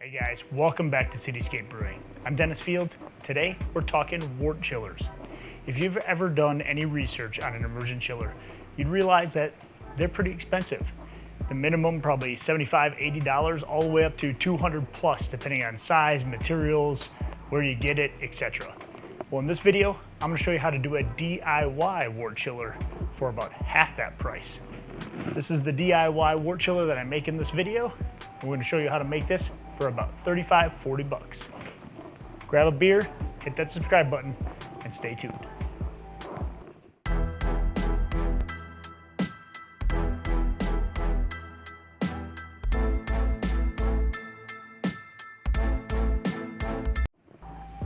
Hey guys, welcome back to Cityscape Brewing. I'm Dennis Fields. Today we're talking Wort Chillers. If you've ever done any research on an immersion chiller, you'd realize that they're pretty expensive. The minimum probably $75, $80, all the way up to 200 plus, depending on size, materials, where you get it, etc. Well, in this video, I'm going to show you how to do a DIY Wort Chiller for about half that price. This is the DIY Wort Chiller that I make in this video. We're going to show you how to make this for about 35, 40 bucks. Grab a beer, hit that subscribe button, and stay tuned.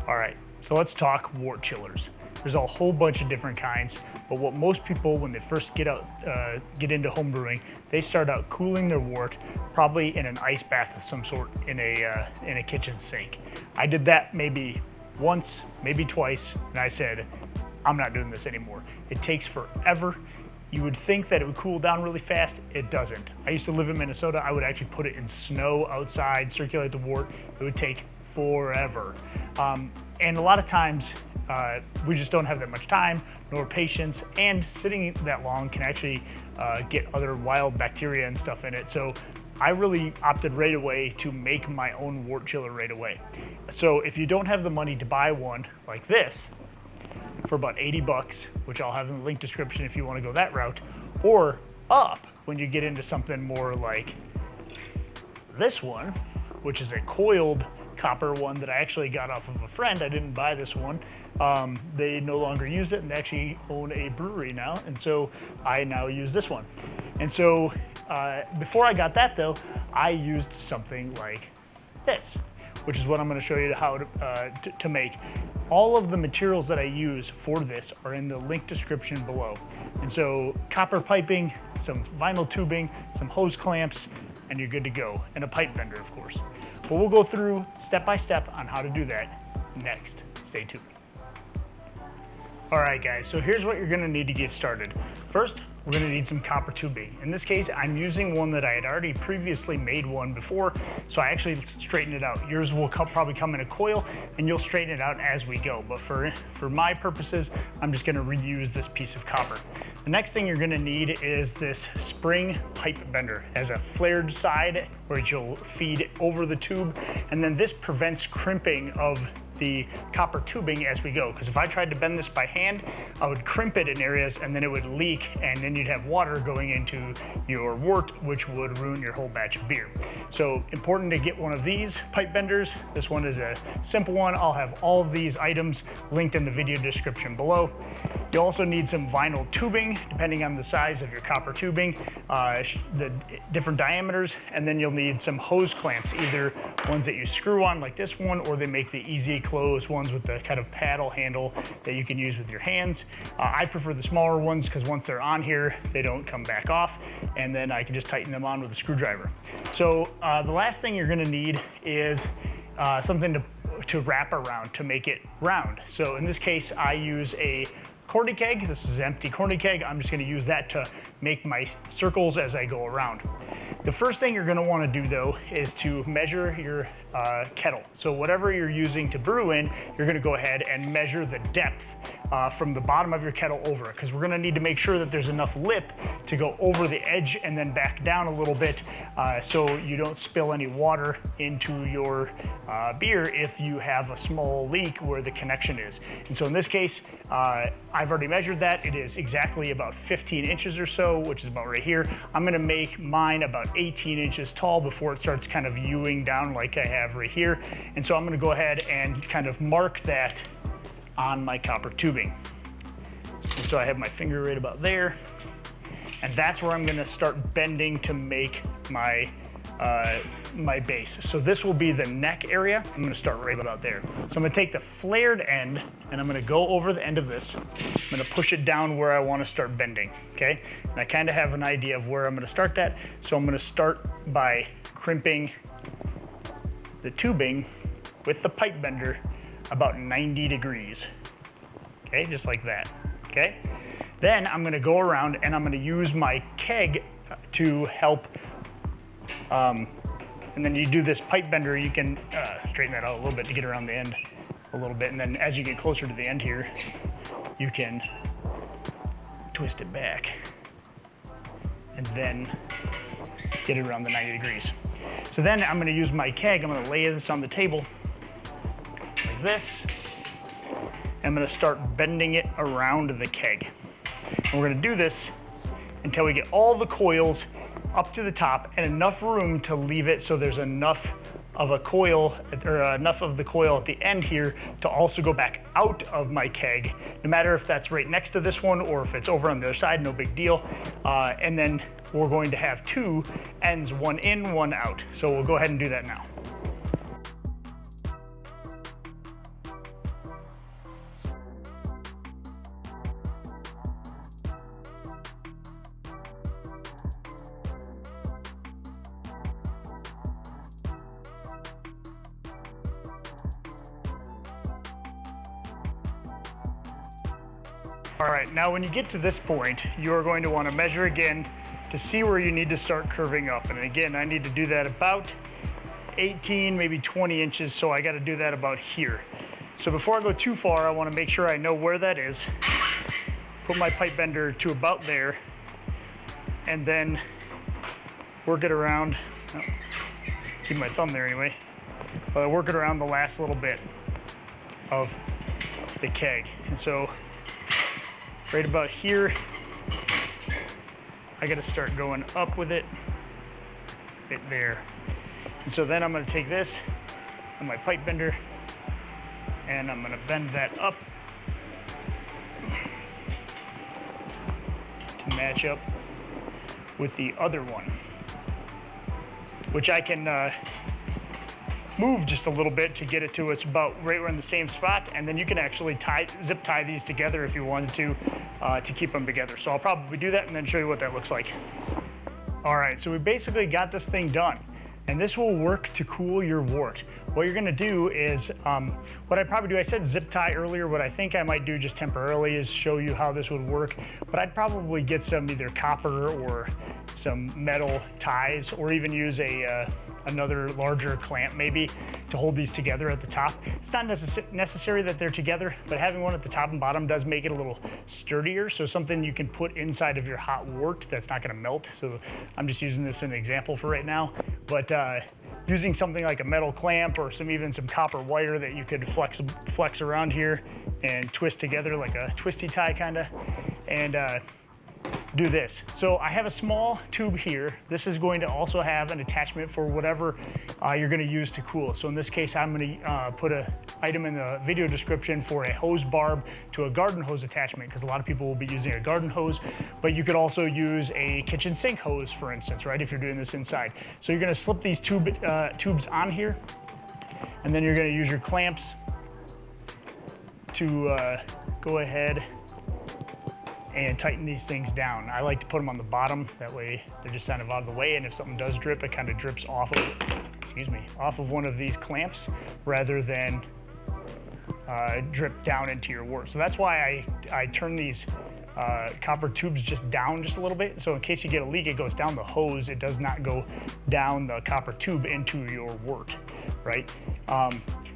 All right, so let's talk Wort Chillers. There's a whole bunch of different kinds, but what most people, when they first get into home brewing, they start out cooling their wort, probably in an ice bath of some sort in a kitchen sink. I did that maybe once, maybe twice, and I said, I'm not doing this anymore. It takes forever. You would think that it would cool down really fast. It doesn't. I used to live in Minnesota. I would actually put it in snow outside, circulate the wort. It would take forever. And a lot of times, we just don't have that much time nor patience, and sitting that long can actually get other wild bacteria and stuff in it. So I really opted right away to make my own Wort Chiller right away. So if you don't have the money to buy one like this for about 80 bucks, which I'll have in the link description if you want to go that route, or up when you get into something more like this one, which is a coiled copper one that I actually got off of a friend. I didn't buy this one. They no longer use it and they actually own a brewery now, and so I now use this one. And so before I got that though, I used something like this, which is what I'm going to show you how to make. All of the materials that I use for this are in the link description below. And so copper piping, some vinyl tubing, some hose clamps, and you're good to go. And a pipe bender, of course. But we'll go through step by step on how to do that next. Stay tuned. All right, guys, so here's what you're gonna need to get started. First, we're gonna need some copper tubing. In this case, I'm using one that I had already previously made one before, so I actually straightened it out. Yours will probably come in a coil, and you'll straighten it out as we go. But for my purposes, I'm just gonna reuse this piece of copper. The next thing you're gonna need is this spring pipe bender. It has a flared side where you'll feed over the tube, and then this prevents crimping of the copper tubing as we go, because if I tried to bend this by hand, I would crimp it in areas and then it would leak, and then you'd have water going into your wort, which would ruin your whole batch of beer. So important to get one of these pipe benders. This one is a simple one. I'll have all of these items linked in the video description below. You also need some vinyl tubing, depending on the size of your copper tubing, the different diameters, and then you'll need some hose clamps, either ones that you screw on like this one, or they make the easy close ones with the kind of paddle handle that you can use with your hands. I prefer the smaller ones because once they're on here, they don't come back off, and then I can just tighten them on with a screwdriver. So the last thing you're gonna need is something to wrap around to make it round. So in this case, I use a corny keg. This is an empty corny keg. I'm just gonna use that to make my circles as I go around. The first thing you're gonna wanna do though is to measure your kettle. So whatever you're using to brew in, you're gonna go ahead and measure the depth from the bottom of your kettle over, because we're gonna need to make sure that there's enough lip to go over the edge and then back down a little bit, so you don't spill any water into your beer if you have a small leak where the connection is. And so in this case, I've already measured that. It is exactly about 15 inches or so, which is about right here. I'm gonna make mine about 18 inches tall before it starts kind of U-ing down like I have right here. And so I'm gonna go ahead and kind of mark that on my copper tubing. And so I have my finger right about there, and that's where I'm gonna start bending to make my my base. So this will be the neck area. I'm gonna start right about there. So I'm gonna take the flared end and I'm gonna go over the end of this. I'm gonna push it down where I wanna start bending, okay? And I kinda have an idea of where I'm gonna start that. So I'm gonna start by crimping the tubing with the pipe bender about 90 degrees, okay? Just like that, okay? Then I'm gonna go around and I'm gonna use my keg to help And then you do this pipe bender, you can straighten that out a little bit to get around the end a little bit. And then as you get closer to the end here, you can twist it back and then get it around the 90 degrees. So then I'm gonna use my keg, I'm gonna lay this on the table like this. I'm gonna start bending it around the keg. And we're gonna do this until we get all the coils up to the top and enough room to leave it so there's enough of a coil, or enough of the coil at the end here to also go back out of my keg, no matter if that's right next to this one or if it's over on the other side, no big deal. And then we're going to have two ends, one in, one out. So we'll go ahead and do that now. All right, now when you get to this point, you're going to want to measure again to see where you need to start curving up. And again, I need to do that about 18, maybe 20 inches, so I got to do that about here. So before I go too far, I want to make sure I know where that is. Put my pipe bender to about there, and then work it around. Oh, keep my thumb there anyway. Work it around the last little bit of the keg. And so right about here, I gotta start going up with it, right there. And so then I'm gonna take this and my pipe bender and I'm gonna bend that up to match up with the other one, which I can move just a little bit to get it to it's about right around the same spot, and then you can actually zip tie these together if you wanted to keep them together. So I'll probably do that and then show you what that looks like. All right, so we basically got this thing done, and this will work to cool your wort. What you're gonna do is, what I'd probably do, I said zip tie earlier, what I think I might do just temporarily is show you how this would work, but I'd probably get some either copper or some metal ties, or even use another larger clamp maybe to hold these together at the top. It's not necessary that they're together, but having one at the top and bottom does make it a little sturdier, so something you can put inside of your hot wort that's not gonna melt. So I'm just using this as an example for right now, but using something like a metal clamp or even some copper wire that you could flex around here and twist together like a twisty tie kinda, and do this. So I have a small tube here. This is going to also have an attachment for whatever you're going to use to cool. So in this case, I'm going to put an item in the video description for a hose barb to a garden hose attachment, because a lot of people will be using a garden hose, but you could also use a kitchen sink hose, for instance, right, if you're doing this inside. So you're going to slip these tubes on here, and then you're going to use your clamps to go ahead and tighten these things down. I like to put them on the bottom, that way they're just kind of out of the way, and if something does drip, it kind of drips off of one of these clamps rather than drip down into your wort. So that's why I turn these copper tubes just down just a little bit, so in case you get a leak, it goes down the hose, it does not go down the copper tube into your wort, right?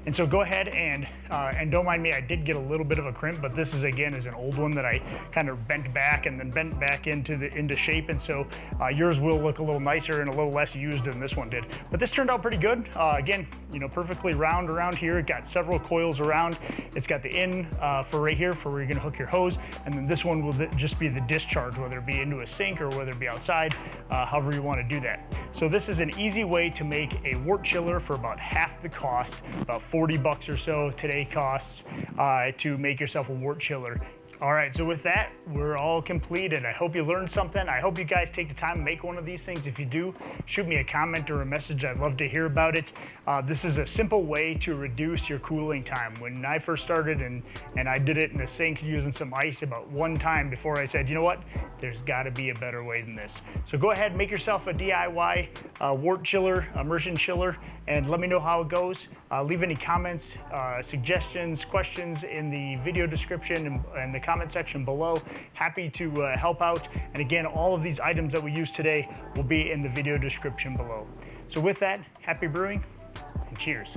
And so go ahead and don't mind me, I did get a little bit of a crimp, but this is again is an old one that I kind of bent back and then bent back into shape, and so yours will look a little nicer and a little less used than this one did. But this turned out pretty good. Again, you know, perfectly round around here. It got several coils around. It's got the in for right here for where you're gonna hook your hose, and then this one will just be the discharge, whether it be into a sink or whether it be outside, however you want to do that. So this is an easy way to make a wort chiller for about half the cost, about 40 bucks or so today costs, to make yourself a wort chiller. All right, so with that, we're all completed. I hope you learned something. I hope you guys take the time to make one of these things. If you do, shoot me a comment or a message. I'd love to hear about it. This is a simple way to reduce your cooling time. When I first started and I did it in the sink using some ice about one time before I said, you know what, there's gotta be a better way than this. So go ahead, make yourself a DIY wort chiller, immersion chiller, and let me know how it goes. Leave any comments, suggestions, questions in the video description and the comment section below. Happy to help out. And again, all of these items that we use today will be in the video description below. So with that, happy brewing and cheers.